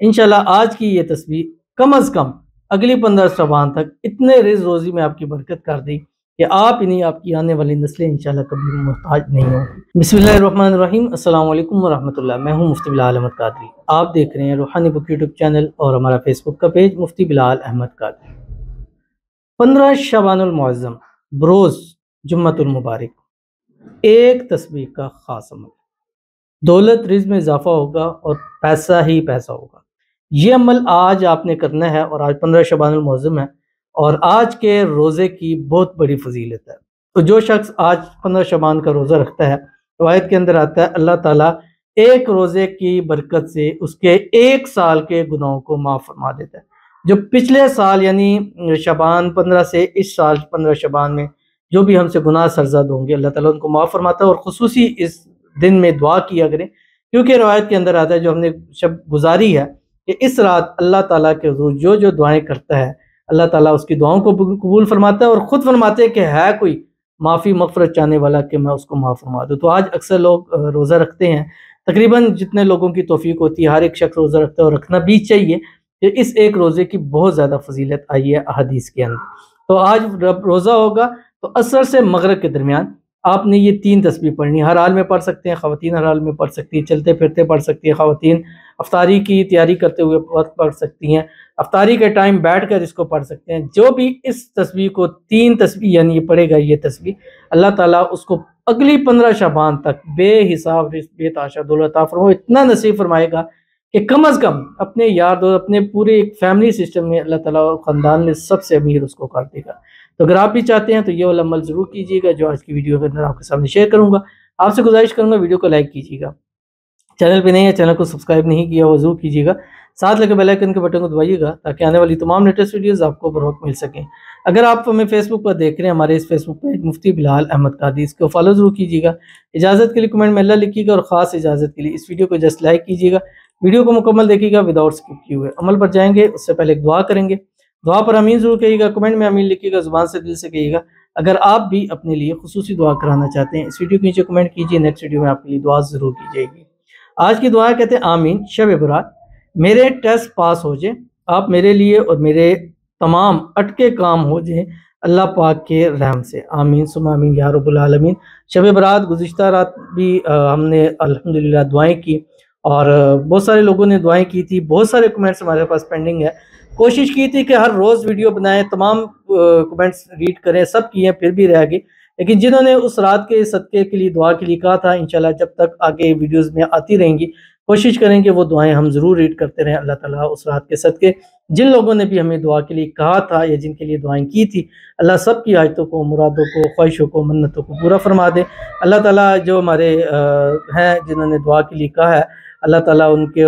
انشاءاللہ آج کی یہ تصویر کم از کم اگلی 15 شعبان تک اتنے رزق روزی میں آپ کی برکت کر دی کہ آپ انہیں آپ کی آنے والی نسلیں انشاءاللہ کبھی محتاج نہیں ہوں گی۔ بسم اللہ الرحمن الرحیم۔ السلام علیکم ورحمۃ اللہ۔ میں ہوں مفتی بلال احمد قادری۔ آپ دیکھ رہے ہیں روحانی بک یوٹیوب چینل اور ہمارا فیس بک کا پیج مفتی بلال احمد قادری۔ 15 شعبان المعظم بروز جمعۃ المبارک ایک تسبیح کا خاص عمل، دولت رزق میں اضافہ ہوگا اور پیسہ ہی پیسہ ہوگا۔ یہ عمل آج آپ نے کرنا ہے، اور آج 15 شعبان المعظم ہے اور آج کے روزے کی بہت بڑی فضیلت ہے۔ تو جو شخص آج 15 شعبان کا روزہ رکھتا ہے، روایت کے اندر آتا ہے اللہ تعالیٰ ایک روزے کی برکت سے اس کے 1 سال کے گناہوں کو معاف فرما دیتا ہے۔ جو پچھلے سال یعنی شعبان 15 سے اس سال 15 شعبان میں جو بھی ہم سے گناہ سرزد ہوں گے، اللہ تعالیٰ ان کو معاف فرماتا ہے۔ اور خصوصی اس دن میں دعا کیا کریں، کیونکہ روایت کے اندر آتا ہے جو ہم نے شب گزاری ہے کہ اس رات اللہ تعالیٰ کے حضور جو دعائیں کرتا ہے اللہ تعالیٰ اس کی دعاؤں کو قبول فرماتا ہے، اور خود فرماتے ہیں کہ ہے کوئی معافی مغفرت چاہنے والا کہ میں اس کو معاف فرما دوں۔ تو آج اکثر لوگ روزہ رکھتے ہیں، تقریباً جتنے لوگوں کی توفیق ہوتی ہے ہر ایک شخص روزہ رکھتا ہے، اور رکھنا بھی چاہیے کہ اس ایک روزے کی بہت زیادہ فضیلت آئی ہے احادیث کے اندر۔ تو آج روزہ ہوگا تو عصر سے مغرب کے درمیان آپ نے یہ 3 تسبیح پڑھنی، ہر حال میں پڑھ سکتے ہیں، خواتین ہر حال میں پڑھ سکتی ہیں، چلتے پھرتے پڑھ سکتی ہیں خواتین، افطاری کی تیاری کرتے ہوئے وقت پڑھ سکتی ہیں، افطاری کے ٹائم بیٹھ کر اس کو پڑھ سکتے ہیں۔ جو بھی اس تسبیح کو 3 تسبیح یعنی یہ پڑھے گا یہ تسبیح، اللہ تعالیٰ اس کو اگلی 15 شعبان تک بے حساب رزق بے تحاشا دولت عطا فرمائے، اتنا نصیب فرمائے گا کہ کم از کم اپنے یار دوست اپنے پورے فیملی سسٹم میں اللہ تعالیٰ خاندان میں سب سے امیر اس کو کر دے گا۔ تو اگر آپ بھی چاہتے ہیں تو یہ والا عمل ضرور کیجیے گا جو آج کی ویڈیو کے اندر آپ کے سامنے شیئر کروں گا۔ آپ سے گزارش کروں گا ویڈیو کو لائک کیجیے گا، چینل پہ نہیں ہے چینل کو سبسکرائب نہیں کیا وہ ضرور کیجیے گا، ساتھ لگے بیل آئیکن کے بٹن کو دبائیے گا تاکہ آنے والی تمام لیٹسٹ ویڈیوز آپ کو بر وقت مل سکیں۔ اگر آپ ہمیں فیس بک پر دیکھ رہے ہیں، ہمارے اس فیس بک پیج مفتی بلال احمد قادری، اس کو فالو ضرور کیجیے گا۔ اجازت کے لیے کمنٹ میں اللہ لکھیے گا، اور خاص اجازت کے لیے اس ویڈیو کو جسٹ لائک کیجیے گا، ویڈیو کو مکمل دیکھیے گا وداؤٹ اسکپ کیے ہوئے۔ عمل پر جائیں گے اس سے پہلے ایک دعا کریں گے، دعا پر آمین ضرور کہیے گا، کمنٹ میں آمین لکھیے گا، زبان سے دل سے کہیے گا۔ اگر آپ بھی اپنے لیے خصوصی دعا کرانا چاہتے ہیں اس ویڈیو کے نیچے کمنٹ کیجیے، نیکسٹ ویڈیو میں آپ کے لیے دعا ضرور کی جائے گی۔ آج کی دعا کہتے ہیں آمین شب برات میرے ٹیسٹ پاس ہو جائیں، آپ میرے لیے اور میرے تمام اٹکے کام ہو جائیں اللہ پاک کے رحم سے، آمین ثم آمین یا رب العالمین۔ شب برات گزشتہ رات بھی ہم نے الحمدللہ دعائیں کی، اور بہت سارے لوگوں نے دعائیں کی تھی، بہت سارے کمنٹس ہمارے پاس پینڈنگ ہے۔ کوشش کی تھی کہ ہر روز ویڈیو بنائیں، تمام کمنٹس ریڈ کریں، سب کیے پھر بھی رہ گئے، لیکن جنہوں نے اس رات کے صدقے کے لیے دعا کے لیے کہا تھا انشاءاللہ جب تک آگے ویڈیوز میں آتی رہیں گی کوشش کریں کہ وہ دعائیں ہم ضرور ریڈ کرتے رہیں۔ اللہ تعالیٰ اس رات کے صدقے جن لوگوں نے بھی ہمیں دعا کے لیے کہا تھا یا جن کے لیے دعائیں کی تھی، اللہ سب کی حاجتوں کو، مرادوں کو، خواہشوں کو، منتوں کو پورا فرما دے۔ اللہ تعالیٰ جو ہمارے ہیں جنہوں نے دعا کے لیے کہا ہے، اللہ تعالیٰ ان کے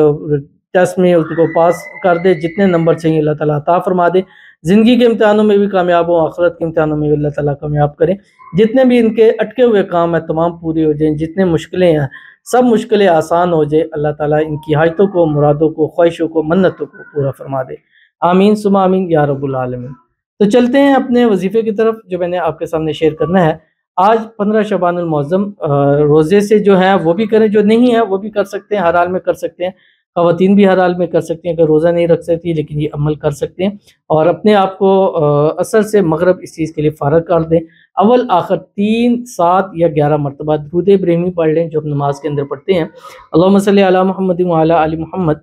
ٹیسٹ میں ان کو پاس کر دے، جتنے نمبر چاہیے اللہ تعالیٰ عطا فرما دے، زندگی کے امتحانوں میں بھی کامیاب ہوں، آخرت کے امتحانوں میں بھی اللہ تعالیٰ کامیاب کریں، جتنے بھی ان کے اٹکے ہوئے کام ہیں تمام پورے ہو جائیں، جتنے مشکلیں ہیں سب مشکلیں آسان ہو جائے، اللہ تعالیٰ ان کی حاجتوں کو، مرادوں کو، خواہشوں کو، منتوں کو پورا فرما دے، آمین ثم آمین یا رب العالمین۔ تو چلتے ہیں اپنے وظیفے کی طرف جو میں نے آپ کے سامنے شیئر کرنا ہے۔ آج 15 شعبان المعظم روزے سے جو ہے وہ بھی کریں، جو نہیں ہے وہ بھی کر سکتے ہیں، ہر حال میں کر سکتے ہیں، خواتین بھی ہر حال میں کر سکتی ہیں، اگر روزہ نہیں رکھ سکتی لیکن یہ عمل کر سکتے ہیں، اور اپنے آپ کو عصر سے مغرب اس چیز کے لیے فارغ کر دیں۔ اول آخر 3، 7 یا 11 مرتبہ درود ابراہیمی پڑھ لیں جو ہم نماز کے اندر پڑھتے ہیں، اللہم صلی علی محمد وعلی آل محمد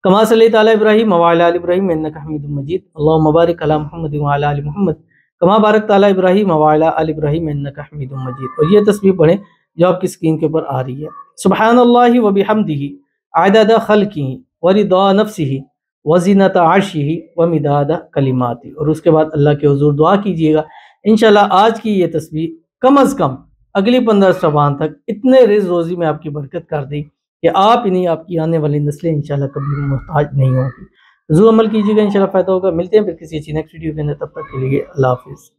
کما صلیت علی ابراہیم وعلی آل ابراہیم انک حمید مجید، اللہم بارک علی محمد وعلی آل محمد کما بارکت علی ابراہیم وعلی آل ابراہیم انک حمید مجید۔ اور یہ تسبیح پڑھیں جو آپ کی اسکرین کے اوپر آ رہی ہے، سبحان اللہ وبحمدہ عدد خلقہ ورضا نفسہ وزینت عرشہ ومداد کلماتہ۔ اور اس کے بعد اللہ کے حضور دعا کیجیے گا انشاءاللہ آج کی یہ تسبیح کم از کم اگلی 15 شعبان تک اتنے رزق روزی میں آپ کی برکت کر دی کہ آپ انہیں آپ کی آنے والی نسلیں انشاءاللہ کبھی محتاج نہیں ہوں گی۔ ضرور عمل کیجیے گا، انشاءاللہ فائدہ ہوگا۔ ملتے ہیں پھر کسی اچھی نیکسٹ ویڈیو کے اندر، تب تک کے لیے اللہ حافظ۔